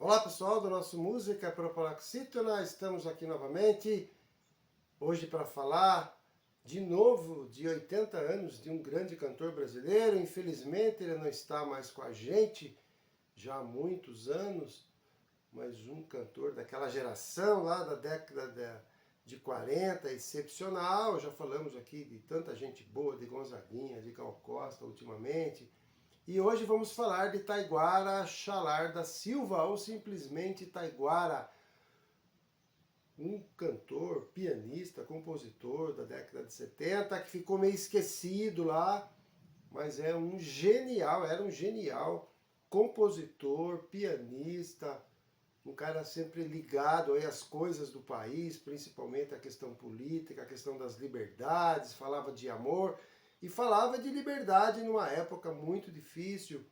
Olá pessoal do nosso Música Paroxítona, estamos aqui novamente, hoje para falar de novo de 80 anos de um grande cantor brasileiro. Infelizmente ele não está mais com a gente já há muitos anos, mas um cantor daquela geração lá da década de 40, excepcional. Já falamos aqui de tanta gente boa, de Gonzaguinha, de Gal Costa ultimamente. E hoje vamos falar de Taiguara Xalar da Silva, ou simplesmente Taiguara, um cantor, pianista, compositor da década de 70, que ficou meio esquecido lá, mas era um genial compositor, pianista, um cara sempre ligado aí às coisas do país, principalmente a questão política, a questão das liberdades, falava de amor e falava de liberdade numa época muito difícil.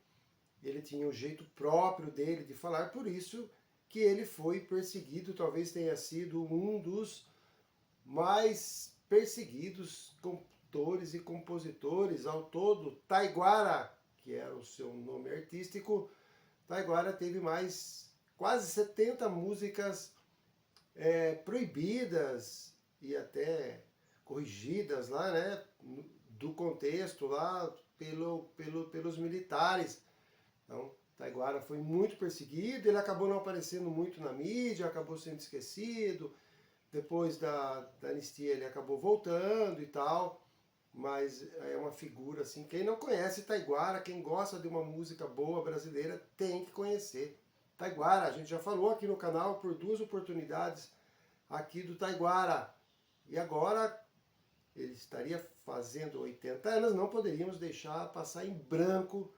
Ele tinha um jeito próprio dele de falar, por isso que ele foi perseguido, talvez tenha sido um dos mais perseguidos cantores e compositores ao todo. Taiguara, que era o seu nome artístico, Taiguara teve mais quase 70 músicas proibidas e até corrigidas lá, né, do contexto lá pelos militares. Então, Taiguara foi muito perseguido, ele acabou não aparecendo muito na mídia, acabou sendo esquecido. Depois da anistia ele acabou voltando e tal, mas é uma figura assim, quem não conhece Taiguara, quem gosta de uma música boa brasileira, tem que conhecer Taiguara. A gente já falou aqui no canal por duas oportunidades aqui do Taiguara. E agora ele estaria fazendo 80 anos, não poderíamos deixar passar em branco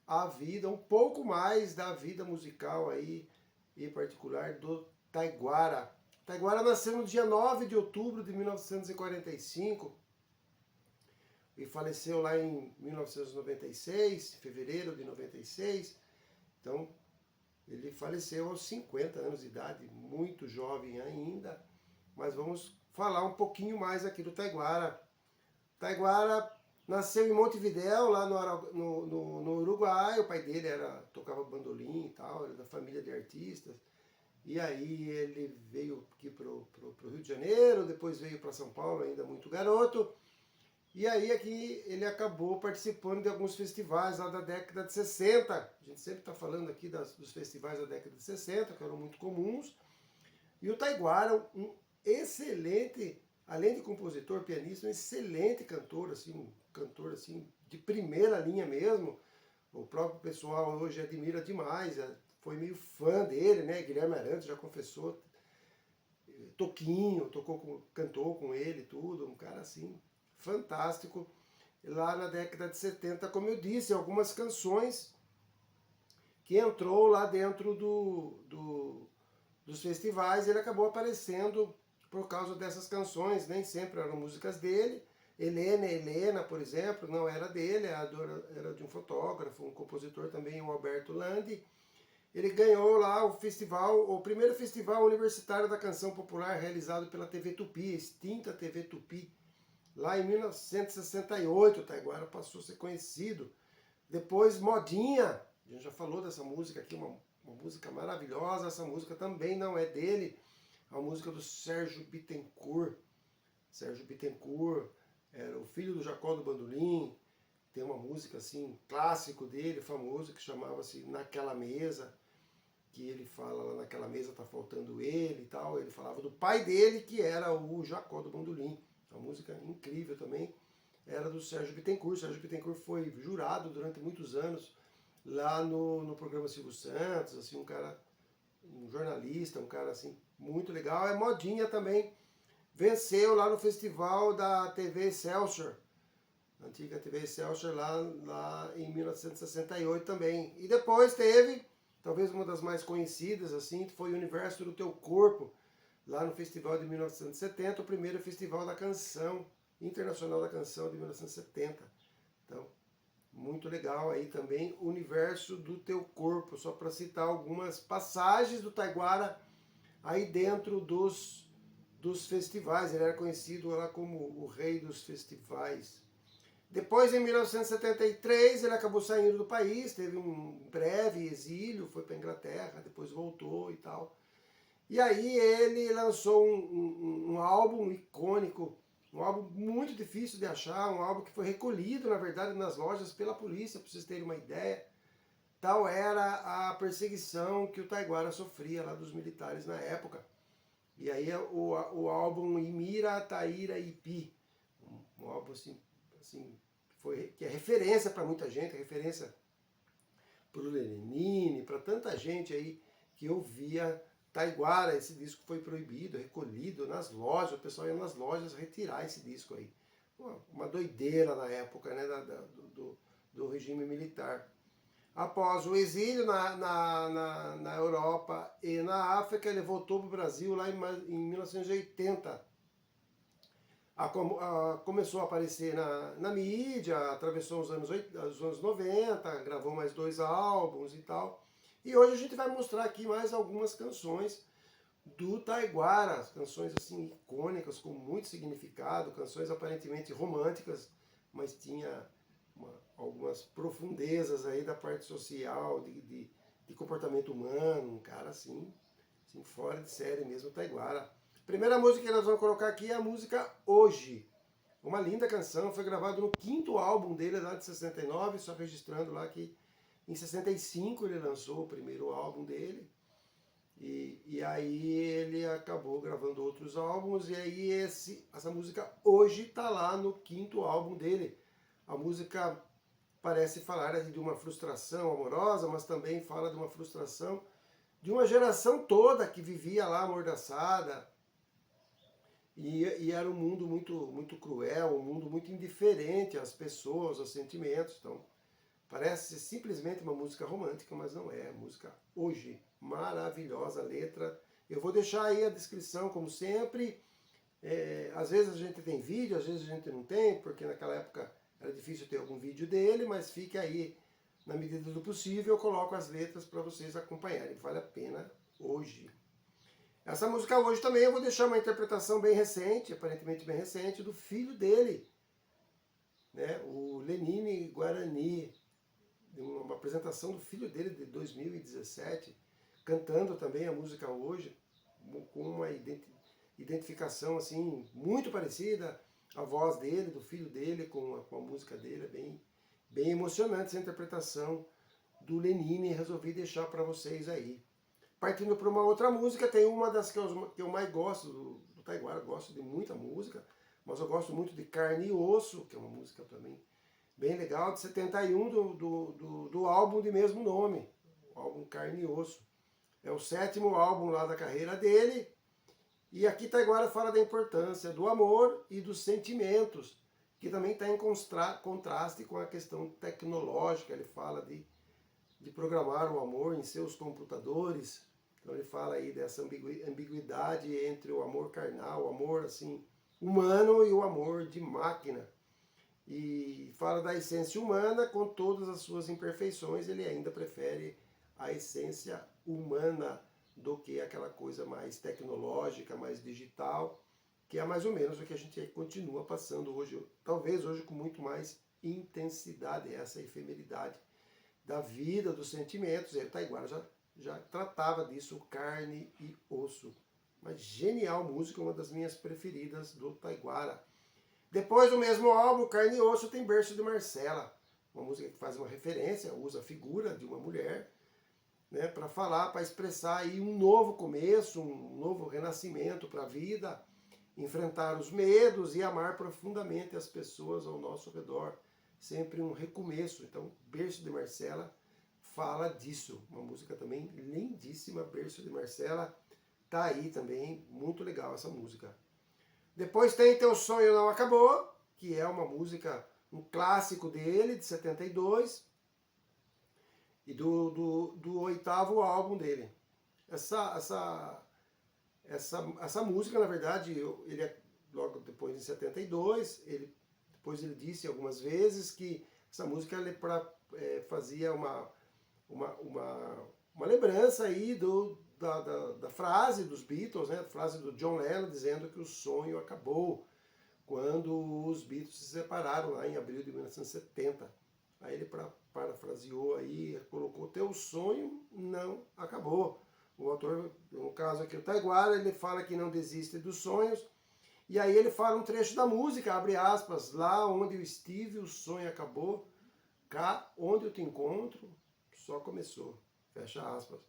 a vida, um pouco mais da vida musical aí, em particular do Taiguara. Taiguara nasceu no dia 9 de outubro de 1945 e faleceu lá em 1996, fevereiro de 96. Então, ele faleceu aos 50 anos de idade, muito jovem ainda. Mas vamos falar um pouquinho mais aqui do Taiguara. Taiguara nasceu em Montevidéu, lá no Uruguai. O pai dele tocava bandolim e tal, era da família de artistas. E aí ele veio aqui pro Rio de Janeiro, depois veio para São Paulo, ainda muito garoto. E aí aqui ele acabou participando de alguns festivais lá da década de 60. A gente sempre está falando aqui dos festivais da década de 60, que eram muito comuns. E o Taiguara, um excelente, além de compositor, pianista, um excelente cantor, assim, um cantor assim, de primeira linha mesmo. O próprio pessoal hoje admira demais, foi meio fã dele, né? Guilherme Arantes já confessou. Toquinho, cantou com ele tudo, um cara assim, fantástico. Lá na década de 70, como eu disse, algumas canções que entrou lá dentro dos festivais, ele acabou aparecendo por causa dessas canções, nem sempre eram músicas dele. Helena, por exemplo, não era dele, era de um fotógrafo, um compositor também, o Alberto Landi. Ele ganhou lá o primeiro festival universitário da canção popular realizado pela TV Tupi, extinta TV Tupi, lá em 1968. Taiguara passou a ser conhecido. Depois Modinha, a gente já falou dessa música aqui, uma música maravilhosa. Essa música também não é dele, é uma música do Sérgio Bittencourt. Sérgio Bittencourt era o filho do Jacó do Bandolim. Tem uma música assim, clássico dele, famoso, que chamava-se Naquela Mesa, que ele fala lá naquela mesa tá faltando ele e tal. Ele falava do pai dele, que era o Jacó do Bandolim. Uma música incrível também. Era do Sérgio Bittencourt. Sérgio Bittencourt foi jurado durante muitos anos lá no programa Silvio Santos, assim, um jornalista, um cara assim, muito legal. É modinha também. Venceu lá no festival da TV Excelsior, antiga TV Excelsior, lá em 1968 também. E depois teve, talvez uma das mais conhecidas, assim, foi o Universo do Teu Corpo, lá no festival de 1970, o primeiro festival da canção, internacional da canção de 1970. Então, muito legal aí também, Universo do Teu Corpo, só para citar algumas passagens do Taiguara aí dentro dos festivais. Ele era conhecido lá como o rei dos festivais. Depois, em 1973, ele acabou saindo do país, teve um breve exílio, foi para a Inglaterra, depois voltou e tal. E aí ele lançou um álbum icônico, um álbum muito difícil de achar, um álbum que foi recolhido, na verdade, nas lojas pela polícia, para vocês terem uma ideia. Tal era a perseguição que o Taiguara sofria lá dos militares na época. E aí o álbum Imira, Taíra e Pi, um álbum assim que é referência para muita gente, referência para o Lenine, para tanta gente aí que ouvia Taiguara. Esse disco foi proibido, recolhido nas lojas, o pessoal ia nas lojas retirar esse disco aí. Uma doideira na época, né, do regime militar. Após o exílio na Europa e na África, ele voltou para o Brasil lá em 1980. Começou a aparecer na mídia, atravessou os anos 90, gravou mais 2 álbuns e tal. E hoje a gente vai mostrar aqui mais algumas canções do Taiguara, canções assim icônicas, com muito significado, canções aparentemente românticas, mas tinha algumas profundezas aí da parte social, de comportamento humano, um cara assim fora de série mesmo, Taiguara. Primeira música que nós vamos colocar aqui é a música Hoje. Uma linda canção, foi gravado no 5º álbum dele, lá de 69, só registrando lá que em 65 ele lançou o primeiro álbum dele. E aí ele acabou gravando outros álbuns, e aí essa música Hoje está lá no 5º álbum dele. A música parece falar de uma frustração amorosa, mas também fala de uma frustração de uma geração toda que vivia lá amordaçada. E era um mundo muito cruel, um mundo muito indiferente às pessoas, aos sentimentos. Então, parece simplesmente uma música romântica, mas não é. Música Hoje, maravilhosa letra. Eu vou deixar aí a descrição, como sempre. Às vezes a gente tem vídeo, às vezes a gente não tem, porque naquela época era difícil ter algum vídeo dele, mas fique aí, na medida do possível, eu coloco as letras para vocês acompanharem. Vale a pena Hoje. Essa música Hoje também eu vou deixar uma interpretação bem recente, aparentemente bem recente, do filho dele, né, o Lenine Guarani, uma apresentação do filho dele de 2017, cantando também a música Hoje, com uma identificação assim muito parecida, a voz dele, do filho dele, com a música dele, é bem emocionante essa interpretação do Lenine, resolvi deixar para vocês aí. Partindo para uma outra música, tem uma das que eu mais gosto do Taiguara, gosto de muita música, mas eu gosto muito de Carne e Osso, que é uma música também bem legal, de 71, do álbum de mesmo nome, o álbum Carne e Osso. É o 7º álbum lá da carreira dele, e aqui Taiguara fala da importância do amor e dos sentimentos, que também está em contraste com a questão tecnológica. Ele fala de programar o amor em seus computadores. Então ele fala aí dessa ambiguidade entre o amor carnal, o amor assim humano, e o amor de máquina. E fala da essência humana com todas as suas imperfeições. Ele ainda prefere a essência humana do que aquela coisa mais tecnológica, mais digital, que é mais ou menos o que a gente continua passando hoje, talvez hoje com muito mais intensidade, essa efemeridade da vida, dos sentimentos. E o Taiguara já tratava disso, Carne e Osso. Uma genial música, uma das minhas preferidas do Taiguara. Depois do mesmo álbum, Carne e Osso, tem Berço de Marcela, uma música que faz uma referência, usa a figura de uma mulher, né, para falar, para expressar aí um novo começo, um novo renascimento para a vida, enfrentar os medos e amar profundamente as pessoas ao nosso redor. Sempre um recomeço. Então, Berço de Marcela fala disso. Uma música também lindíssima, Berço de Marcela. Tá aí também, muito legal essa música. Depois tem Teu Sonho Não Acabou, que é uma música, um clássico dele, de 72, e do 8º álbum dele. Essa música, na verdade, ele logo depois de 72, depois ele disse algumas vezes que essa música fazia uma lembrança aí da frase dos Beatles, né, a frase do John Lennon dizendo que o sonho acabou quando os Beatles se separaram lá em abril de 1970. Aí ele parafraseou aí, colocou: teu sonho não acabou. O autor, no caso aqui o Taiguara, ele fala que não desiste dos sonhos, e aí ele fala um trecho da música, abre aspas: lá onde eu estive o sonho acabou, cá onde eu te encontro só começou, fecha aspas.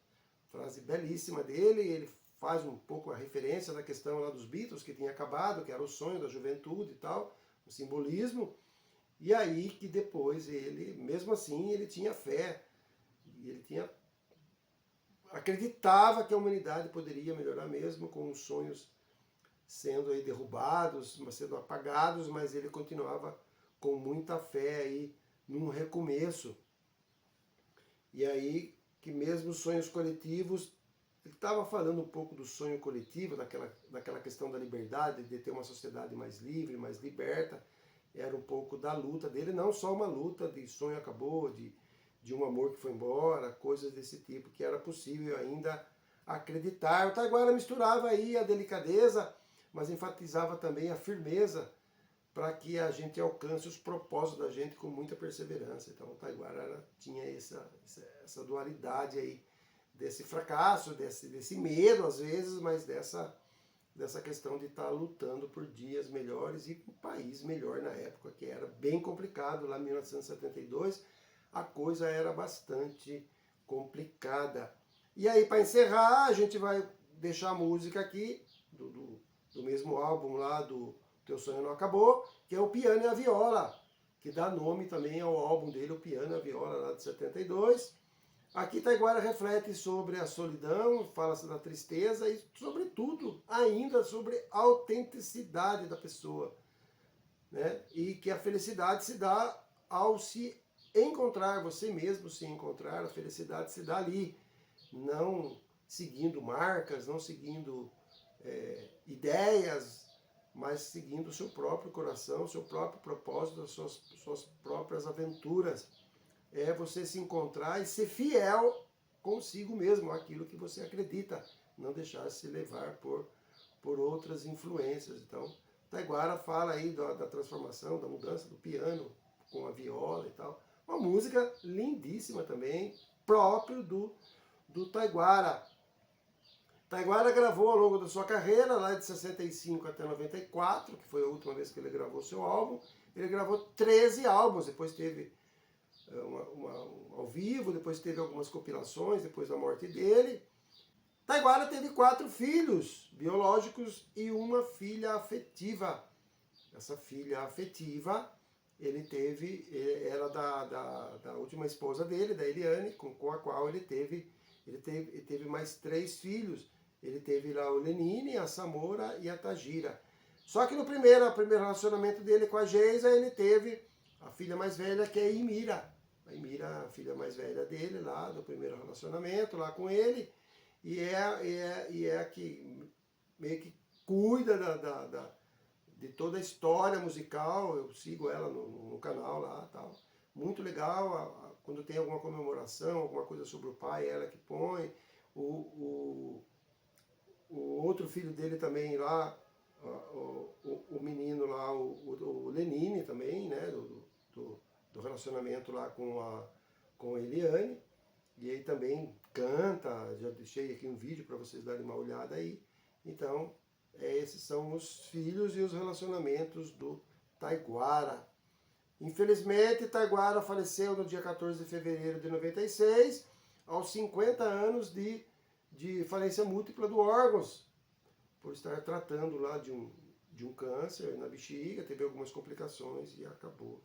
Frase belíssima dele, ele faz um pouco a referência da questão lá dos Beatles, que tinha acabado, que era o sonho da juventude e tal, o simbolismo. E aí que depois ele, mesmo assim, ele tinha fé, ele acreditava que a humanidade poderia melhorar mesmo com os sonhos sendo aí derrubados, sendo apagados, mas ele continuava com muita fé aí num recomeço. E aí que mesmo os sonhos coletivos, ele estava falando um pouco do sonho coletivo, daquela questão da liberdade, de ter uma sociedade mais livre, mais liberta. Era um pouco da luta dele, não só uma luta de sonho acabou, de um amor que foi embora, coisas desse tipo, que era possível ainda acreditar. O Taiguara misturava aí a delicadeza, mas enfatizava também a firmeza para que a gente alcance os propósitos da gente com muita perseverança. Então o Taiguara tinha essa dualidade aí, desse fracasso, desse medo às vezes, mas dessa questão de estar lutando por dias melhores e um país melhor na época, que era bem complicado. Lá em 1972 a coisa era bastante complicada. E aí, para encerrar, a gente vai deixar a música aqui do mesmo álbum lá do Teu Sonho Não Acabou, que é o Piano e a Viola, que dá nome também ao álbum dele, o Piano e a Viola, lá de 72. Aqui Taiguara reflete sobre a solidão, fala-se da tristeza e, sobretudo, ainda sobre a autenticidade da pessoa, né? E que a felicidade se dá ao se encontrar, você mesmo se encontrar, a felicidade se dá ali, não seguindo marcas, não seguindo ideias, mas seguindo o seu próprio coração, o seu próprio propósito, as suas próprias aventuras. É você se encontrar e ser fiel consigo mesmo, aquilo que você acredita, não deixar se levar por outras influências. Então, Taiguara fala aí da transformação, da mudança do piano com a viola e tal. Uma música lindíssima também, próprio do Taiguara. Taiguara gravou ao longo da sua carreira, lá de 65 até 94, que foi a última vez que ele gravou seu álbum. Ele gravou 13 álbuns, depois teve ao vivo, depois teve algumas compilações, depois da morte dele. Taiguara teve 4 filhos biológicos e uma filha afetiva. Essa filha afetiva, ele era da última esposa dele, da Eliane, com a qual ele teve mais 3 filhos. Ele teve lá o Lenine, a Samora e a Tagira. Só que no primeiro relacionamento dele com a Geisa, ele teve a filha mais velha, que é a Imira. A Imira, a filha mais velha dele, lá do primeiro relacionamento, lá com ele. E é a que meio que cuida de toda a história musical. Eu sigo ela no canal lá, tal. Muito legal. Quando tem alguma comemoração, alguma coisa sobre o pai, ela que põe. O outro filho dele também lá, o menino lá, o Lenine também, né, do relacionamento lá com a Eliane. E aí também canta, já deixei aqui um vídeo para vocês darem uma olhada aí. Então, esses são os filhos e os relacionamentos do Taiguara. Infelizmente, Taiguara faleceu no dia 14 de fevereiro de 96, aos 50 anos de falência múltipla do órgãos, por estar tratando lá de um câncer na bexiga, teve algumas complicações e acabou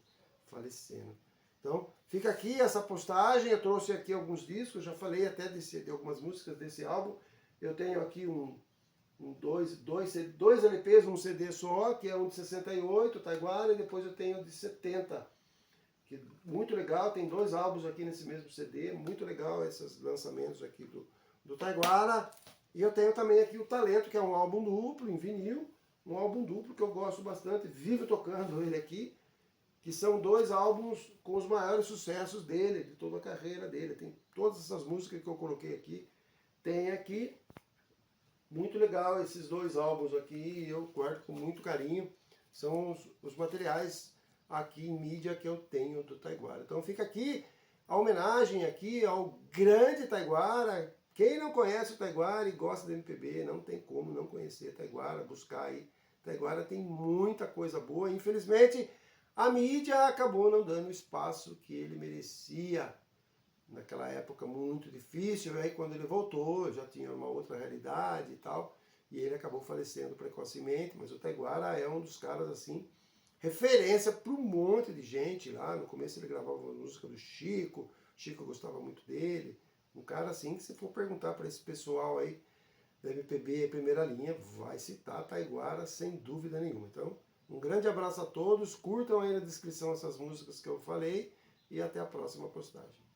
falecendo. Então, fica aqui essa postagem, eu trouxe aqui alguns discos, já falei até de algumas músicas desse álbum. Eu tenho aqui dois LPs, um CD só, que é um de 68, Taiguara, e depois eu tenho de 70, que muito legal, tem 2 álbuns aqui nesse mesmo CD, muito legal esses lançamentos aqui do Taiguara. E eu tenho também aqui o Talento, que é um álbum duplo, em vinil, um álbum duplo que eu gosto bastante, vivo tocando ele aqui, que são 2 álbuns com os maiores sucessos dele, de toda a carreira dele. Tem todas essas músicas que eu coloquei aqui, tem aqui. Muito legal esses 2 álbuns aqui, eu guardo com muito carinho. são os materiais aqui em mídia que eu tenho do Taiguara. Então fica aqui a homenagem aqui ao grande Taiguara. Quem não conhece o Taiguara e gosta do MPB, não tem como não conhecer Taiguara, buscar aí. Taiguara tem muita coisa boa. Infelizmente, a mídia acabou não dando o espaço que ele merecia. Naquela época muito difícil, aí quando ele voltou, já tinha uma outra realidade e tal, e ele acabou falecendo precocemente, mas o Taiguara é um dos caras, assim, referência para um monte de gente lá. No começo ele gravava música do Chico gostava muito dele. Um cara assim que se for perguntar para esse pessoal aí da MPB primeira linha, vai citar Taiguara sem dúvida nenhuma. Então, um grande abraço a todos, curtam aí na descrição essas músicas que eu falei e até a próxima postagem.